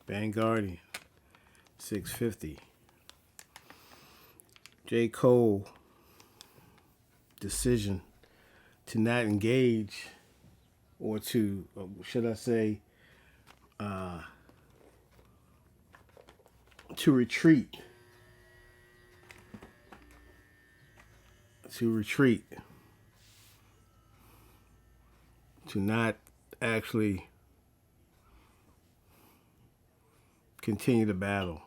Vanguardian, 650. J. Cole decision to not engage, or to, should I say, to retreat, to retreat, to not actually continue the battle.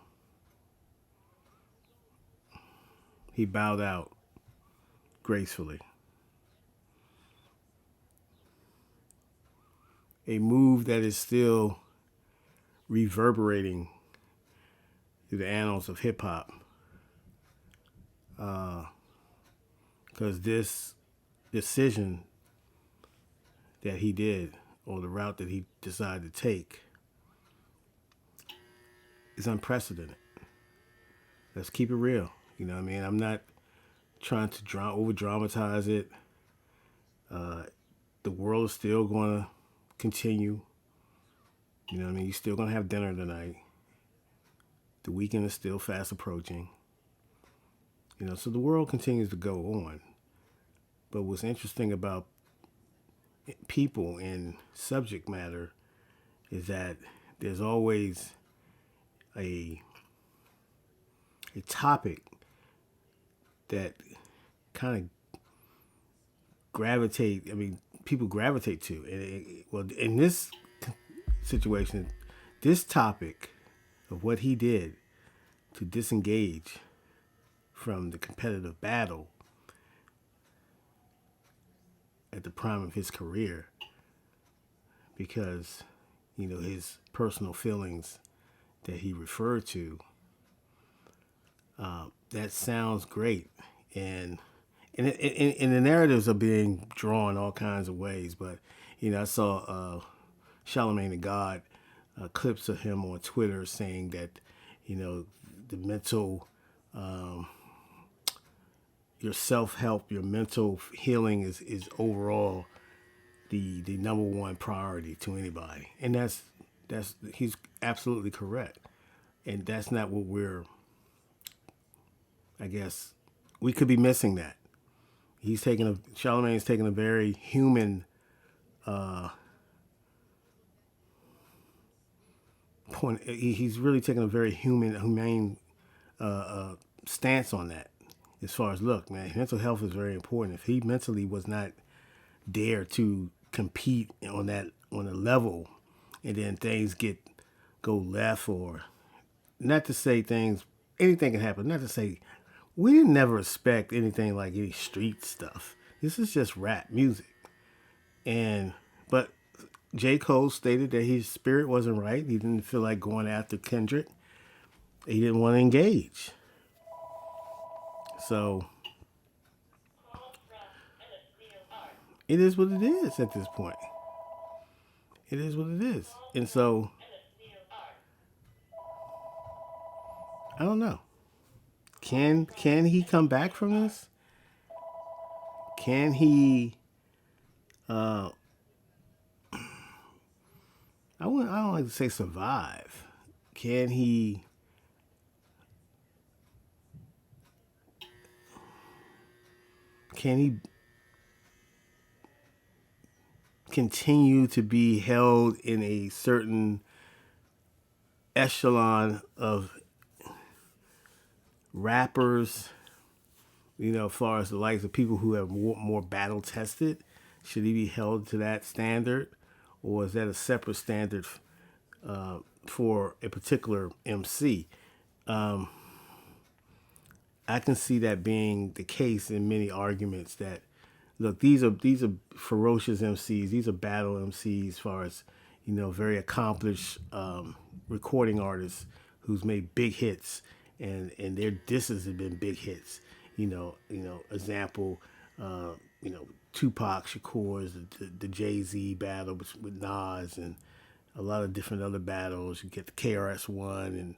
He bowed out gracefully. A move that is still reverberating through the annals of hip hop. Because this decision that he did, or the route that he decided to take, is unprecedented. Let's keep it real. You know what I mean? I'm not trying to over dramatize it. The world is still going to continue. You know what I mean? You're still going to have dinner tonight. The weekend is still fast approaching. You know, so the world continues to go on. But what's interesting about people and subject matter is that there's always a topic that kind of people gravitate to. Well, in this situation, this topic of what he did to disengage from the competitive battle at the prime of his career, because, you know, his personal feelings that he referred to, that sounds great. And the narratives are being drawn all kinds of ways. But, you know, I saw Charlemagne the God, clips of him on Twitter saying that, you know, the mental, your self-help, your mental healing is overall the number one priority to anybody. And that's he's absolutely correct. And that's not what I guess we could be missing that. Charlemagne's taking a very human point. He's really taking a very humane stance on that. As far as, look, man, mental health is very important. If he mentally was not there to compete on a level, and then things go left, or not to say anything can happen. Not to say we didn't never expect anything like any street stuff. This is just rap music, but J. Cole stated that his spirit wasn't right. He didn't feel like going after Kendrick. He didn't want to engage. So it is what it is at this point. It is what it is. And so I don't know. Can he come back from this? Can he I don't like to say survive. Can he continue to be held in a certain echelon of rappers, you know, as far as the likes of people who have more battle tested? Should he be held to that standard, or is that a separate standard for a particular MC? I can see that being the case in many arguments. That, look, these are ferocious MCs. These are battle MCs, as far as, you know, very accomplished recording artists who's made big hits, and their disses have been big hits. Example, Tupac Shakur's the Jay-Z battle with Nas, and a lot of different other battles. You get the KRS-One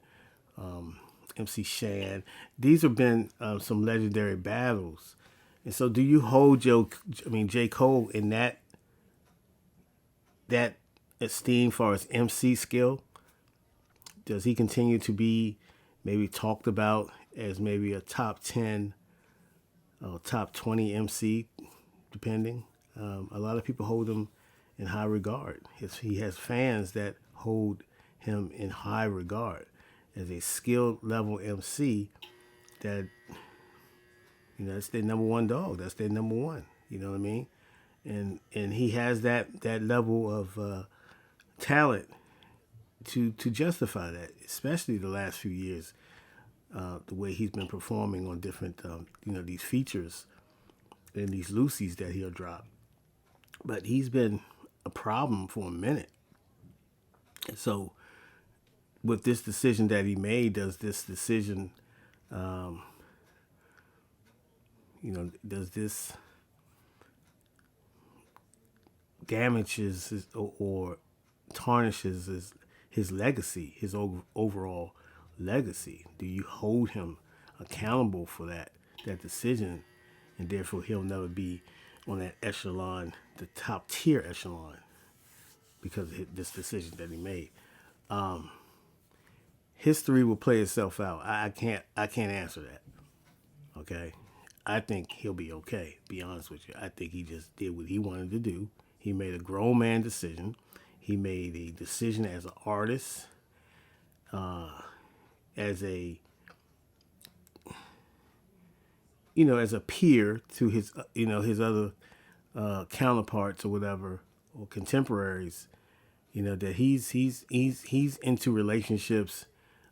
and MC Shan. These have been some legendary battles. And so, do you hold J. Cole in that esteem, far as MC skill? Does he continue to be maybe talked about as maybe a top 10 or top 20 MC, depending? A lot of people hold him in high regard. He has fans that hold him in high regard as a skilled level MC that, that's their number one dog. That's their number one. You know what I mean? And he has that level of talent to justify that, especially the last few years, the way he's been performing on different, these features and these Lucy's that he'll drop. But he's been a problem for a minute. So with this decision that he made, does this decision, does this damages or tarnishes his legacy, his overall legacy? Do you hold him accountable for that decision, and therefore he'll never be on that echelon, the top tier echelon, because of this decision that he made? History will play itself out. I can't answer that. Okay, I think he'll be okay. Be honest with you, I think he just did what he wanted to do. He made a grown man decision. He made a decision as an artist, as a as a peer to his his other counterparts or whatever, or contemporaries. That he's into relationships,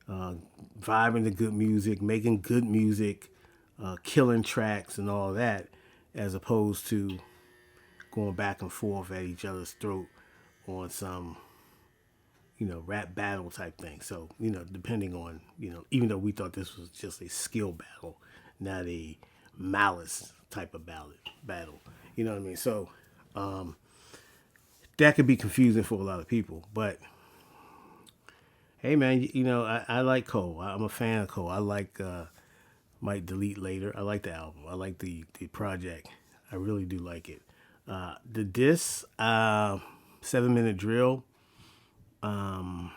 vibing to good music, making good music, killing tracks and all that, as opposed to going back and forth at each other's throat on some, rap battle type thing. So, depending on, even though we thought this was just a skill battle, not a malice type of battle. You know what I mean? So, that could be confusing for a lot of people. But, hey, man, I like Cole. I'm a fan of Cole. I like Might Delete Later. I like the album. I like the project. I really do like it. The diss, 7-minute drill. I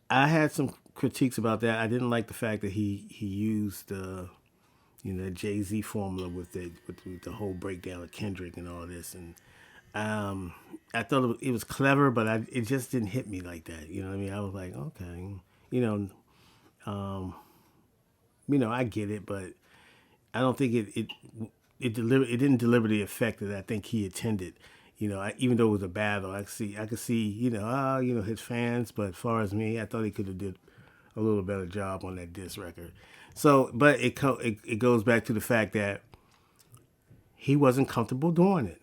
had some critiques about that. I didn't like the fact that he used the Jay-Z formula with the whole breakdown of Kendrick and all this, and I thought it was clever, but it just didn't hit me like that. You know what I mean? I was like, okay, I get it, but I don't think it didn't deliver the effect that I think he intended. Even though it was a battle, I could see, his fans, but as far as me, I thought he could have did a little better job on that diss record. So, but it goes back to the fact that he wasn't comfortable doing it.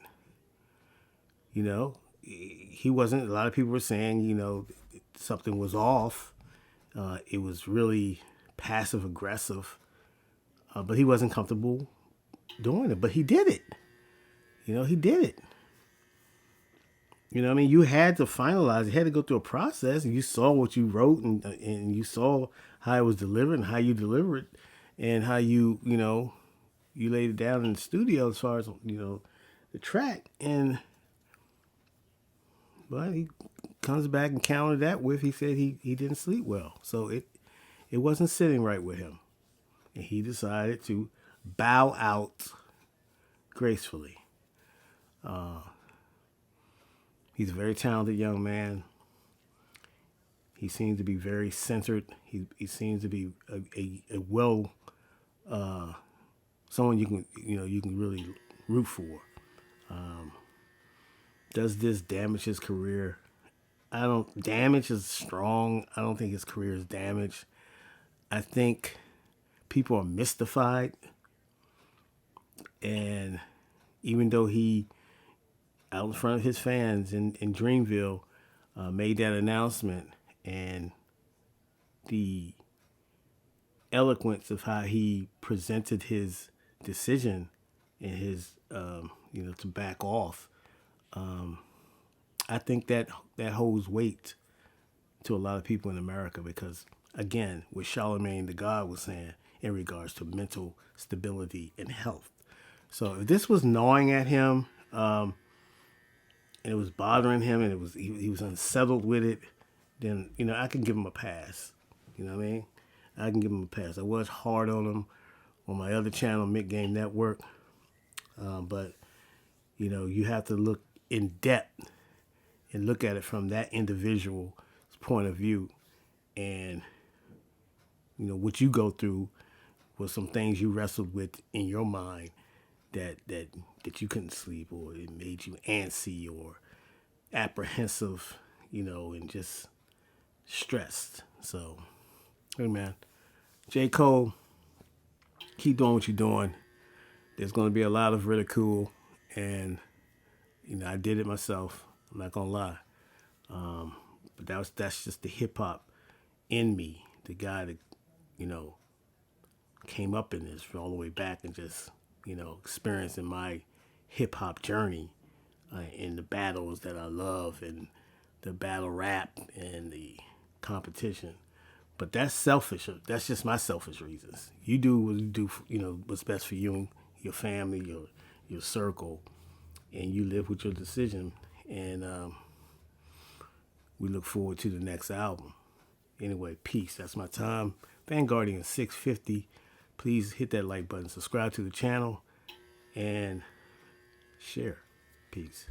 He wasn't. A lot of people were saying, something was off. It was really passive aggressive, but he wasn't comfortable doing it. But he did it. He did it. You had to finalize. You had to go through a process, and you saw what you wrote, and you saw how it was delivered, and how you delivered, and how you laid it down in the studio as far as the track. But he comes back and countered that with, he said he didn't sleep well, so it wasn't sitting right with him, and he decided to bow out gracefully. He's a very talented young man. He seems to be very centered. He seems to be a well, someone you can really root for. Does this damage his career? Damage is strong. I don't think his career is damaged. I think people are mystified. And even though he, out in front of his fans in Dreamville, made that announcement, and the eloquence of how he presented his decision and his, to back off, I think that holds weight to a lot of people in America, because, again, what Charlemagne the God was saying in regards to mental stability and health. So if this was gnawing at him, and it was bothering him, and he was unsettled with it, then I can give him a pass. You know what I mean? I can give him a pass. I was hard on him on my other channel, Mid Game Network, but you have to look in depth and look at it from that individual's point of view, and what you go through was some things you wrestled with in your mind that you couldn't sleep, or it made you antsy or apprehensive, and just stressed. So, hey man, J. Cole, keep doing what you're doing. There's going to be a lot of ridicule, and I did it myself. I'm not gonna lie, but that's just the hip hop in me. The guy that came up in this all the way back and just experiencing my hip hop journey in the battles that I love and the battle rap and the competition. But that's selfish. That's just my selfish reasons. You do what you do. What's best for you and your family, your circle, and you live with your decision. And we look forward to the next album. Anyway, peace. That's my time. Vanguardian 650. Please hit that like button, subscribe to the channel, and share. Peace.